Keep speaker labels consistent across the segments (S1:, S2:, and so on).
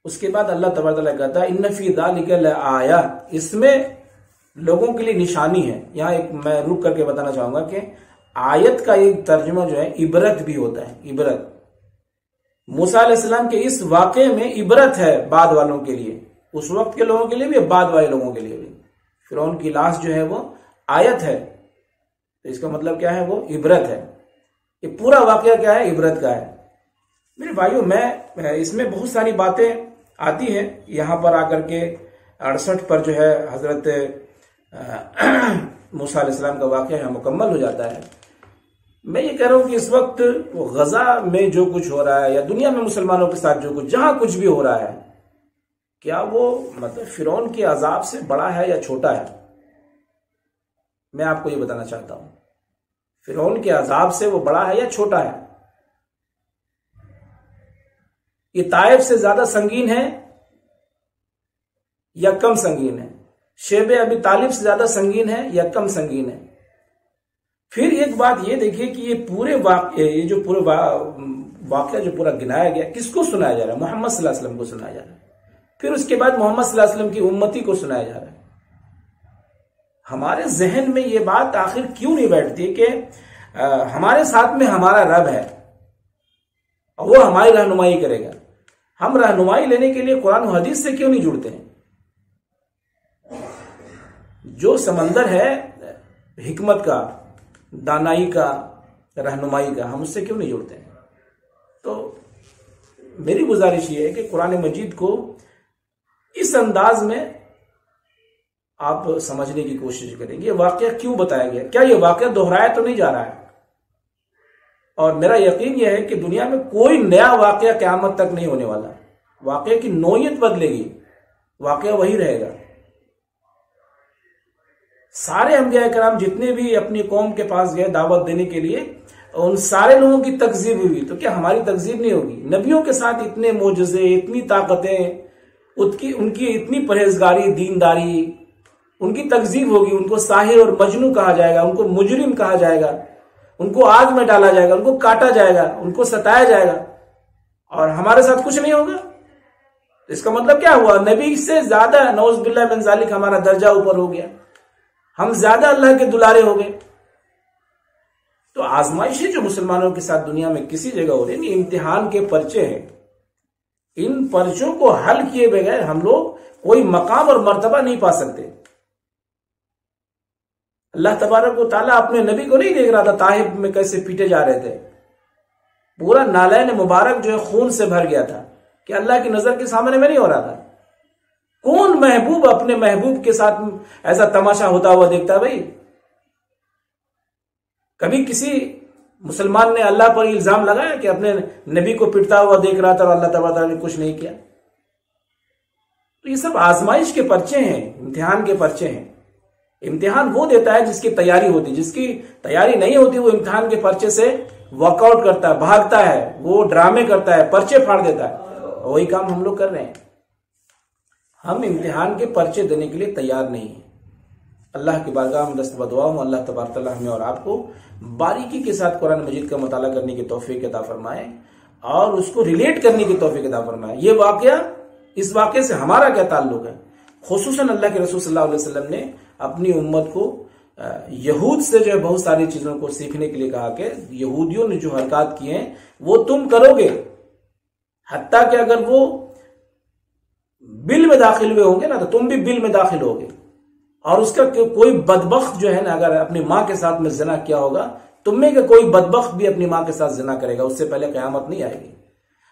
S1: اس کے بعد اللہ تبارک و تعالیٰ کہتا ہے ان فی ذالک لآیات، اس میں لوگوں کے لیے نشانی ہے۔ یہاں ایک میں رک کر کے بتانا چاہوں گا کہ آیت کا ایک ترجمہ جو ہے عبرت بھی ہوتا ہے، عبرت۔ موسیٰ علیہ السلام کے اس واقعے میں عبرت ہے بعد والوں کے لیے، اس وقت کے لوگوں کے لیے بھی، بعد والے لوگوں کے لیے بھی۔ فرعون کی لاش جو ہے وہ آیت ہے، تو اس کا مطلب کیا ہے؟ وہ عبرت ہے۔ یہ پورا واقعہ کیا ہے؟ عبرت کا ہے۔ میرے بھائیوں، میں اس میں بہت ساری باتیں آتی ہیں، یہاں پر آ کر کے 68 پر جو ہے حضرت موسیٰ علیہ السلام کا واقعہ ہے مکمل ہو جاتا ہے۔ میں یہ کہہ رہا ہوں کہ اس وقت غزہ میں جو کچھ ہو رہا ہے یا دنیا میں مسلمانوں کے ساتھ جو کچھ، جہاں کچھ بھی ہو رہا ہے، کیا وہ مطلب فرعون کے عذاب سے بڑا ہے یا چھوٹا ہے؟ میں آپ کو یہ بتانا چاہتا ہوں، فرعون کے عذاب سے وہ بڑا ہے یا چھوٹا ہے؟ یہ طائف سے زیادہ سنگین ہے یا کم سنگین ہے؟ شیب ابی طالب سے زیادہ سنگین ہے یا کم سنگین ہے؟ پھر ایک بات یہ دیکھیے کہ یہ پورے واقعے، یہ جو پورے واقعہ جو پورا گنایا گیا، کس کو سنایا جا رہا ہے؟ محمد صلی اللہ علیہ وسلم کو سنایا جا رہا ہے۔ پھر اس کے بعد محمد صلی اللہ علیہ وسلم کی امتی کو سنایا جا رہا ہے۔ ہمارے ذہن میں یہ بات آخر کیوں نہیں بیٹھتی کہ ہمارے ساتھ میں ہمارا رب ہے اور وہ ہماری رہنمائی کرے گا؟ ہم رہنمائی لینے کے لیے قرآن و حدیث سے کیوں نہیں جڑتے ہیں؟ جو سمندر ہے حکمت کا، دانائی کا، رہنمائی کا، ہم اس سے کیوں نہیں جڑتے ہیں؟ تو میری گزارش یہ ہے کہ قرآن مجید کو اس انداز میں آپ سمجھنے کی کوشش کریں گے۔ یہ واقعہ کیوں بتایا گیا؟ کیا یہ واقعہ دہرایا تو نہیں جا رہا ہے؟ اور میرا یقین یہ ہے کہ دنیا میں کوئی نیا واقعہ قیامت تک نہیں ہونے والا۔ واقعے کی نوعیت بدلے گی، واقعہ وہی رہے گا۔ سارے انبیاء کرام جتنے بھی اپنی قوم کے پاس گئے دعوت دینے کے لیے، ان سارے لوگوں کی تکذیب ہوئی، تو کیا ہماری تکذیب نہیں ہوگی؟ نبیوں کے ساتھ اتنے معجزے، اتنی طاقتیں، ان کی اتنی پرہیزگاری، دینداری، ان کی تکذیب ہوگی۔ ان کو ساحر اور مجنون کہا جائے گا، ان کو مجرم کہا جائے گا، ان کو آگ میں ڈالا جائے گا، ان کو کاٹا جائے گا، ان کو ستایا جائے گا، اور ہمارے ساتھ کچھ نہیں ہوگا۔ اس کا مطلب کیا ہوا؟ نبی سے زیادہ نعوذ باللہ من ذالک ہمارا درجہ اوپر ہو گیا، ہم زیادہ اللہ کے دلارے ہو گئے۔ تو آزمائشیں جو مسلمانوں کے ساتھ دنیا میں کسی جگہ ہو رہی ہیں، امتحان کے پرچے ہیں۔ ان پرچوں کو حل کیے بغیر ہم لوگ کوئی مقام اور مرتبہ نہیں پا سکتے۔ اللہ تبارک و تعالیٰ اپنے نبی کو نہیں دیکھ رہا تھا طائف میں کیسے پیٹے جا رہے تھے؟ پورا نالین مبارک جو ہے خون سے بھر گیا تھا کہ اللہ کی نظر کے سامنے میں نہیں ہو رہا تھا۔ کون محبوب اپنے محبوب کے ساتھ ایسا تماشا ہوتا ہوا دیکھتا ہے بھائی؟ کبھی کسی مسلمان نے اللہ پر الزام لگایا کہ اپنے نبی کو پٹتا ہوا دیکھ رہا تھا اور اللہ تعالیٰ نے کچھ نہیں کیا؟ تو یہ سب آزمائش کے پرچے ہیں، امتحان کے پرچے ہیں۔ امتحان وہ دیتا ہے جس کی تیاری ہوتی، جس کی تیاری نہیں ہوتی وہ امتحان کے پرچے سے واک آؤٹ کرتا ہے، بھاگتا ہے، وہ ڈرامے کرتا ہے، پرچے پھاڑ دیتا ہے۔ وہی کام ہم لوگ کر رہے ہیں۔ ہم امتحان کے پرچے دینے کے لیے تیار نہیں ہیں۔ اللہ کی بارگاہ میں دست بدعا ہوں، اللہ تبارک تعالیٰ ہمیں اور آپ کو باریکی کے ساتھ قرآن مجید کا مطالعہ کرنے کی توفیق عطا فرمائے اور اس کو ریلیٹ کرنے کی توفیق عطا فرمائے۔ یہ واقعہ، اس واقعے سے ہمارا کیا تعلق ہے؟ خصوصاً اللہ کے رسول صلی اللہ علیہ وسلم نے اپنی امت کو یہود سے جو ہے بہت ساری چیزوں کو سیکھنے کے لیے کہا کہ یہودیوں نے جو حرکات کی ہیں وہ تم کرو گے، حتیٰ کہ اگر وہ بل میں داخل ہوئے ہوں گے نا تو تم بھی بل میں داخل ہوگے۔ اور اس کا کوئی بدبخت جو ہے نا اگر اپنی ماں کے ساتھ میں زنا کیا ہوگا، تم میں کہ کوئی بدبخت بھی اپنی ماں کے ساتھ زنا کرے گا، اس سے پہلے قیامت نہیں آئے گی۔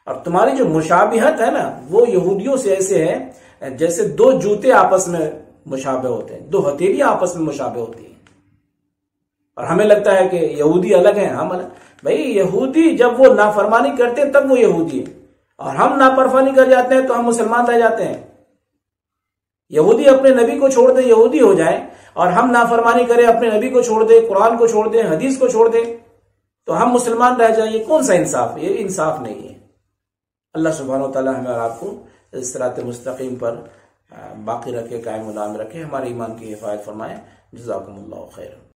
S1: اور تمہاری جو مشابہت ہے نا وہ یہودیوں سے ایسے ہے جیسے دو جوتے آپس میں مشابہ ہوتے ہیں، دو ہتھیلیاں آپس میں مشابہ ہوتی ہیں۔ اور ہمیں لگتا ہے کہ یہودی الگ ہیں، ہم الگ۔ بھائی یہودی جب وہ نافرمانی کرتے ہیں تب وہ یہودی ہیں، اور ہم نافرمانی کر جاتے ہیں تو ہم مسلمان رہ جاتے ہیں۔ یہودی اپنے نبی کو چھوڑ دے یہودی ہو جائیں، اور ہم نافرمانی کریں اپنے نبی کو چھوڑ دیں، قرآن کو چھوڑ دیں، حدیث کو چھوڑ دیں تو ہم مسلمان رہ جائیں۔ یہ کون سا انصاف؟ یہ انصاف نہیں ہے۔ اللہ سبحانہ و تعالی ہمیں اور آپ کو صراط مستقیم پر باقی رکھے، قائم و دائم رکھے، ہمارے ایمان کی حفاظت فرمائے۔ جزاکم اللہ خیر۔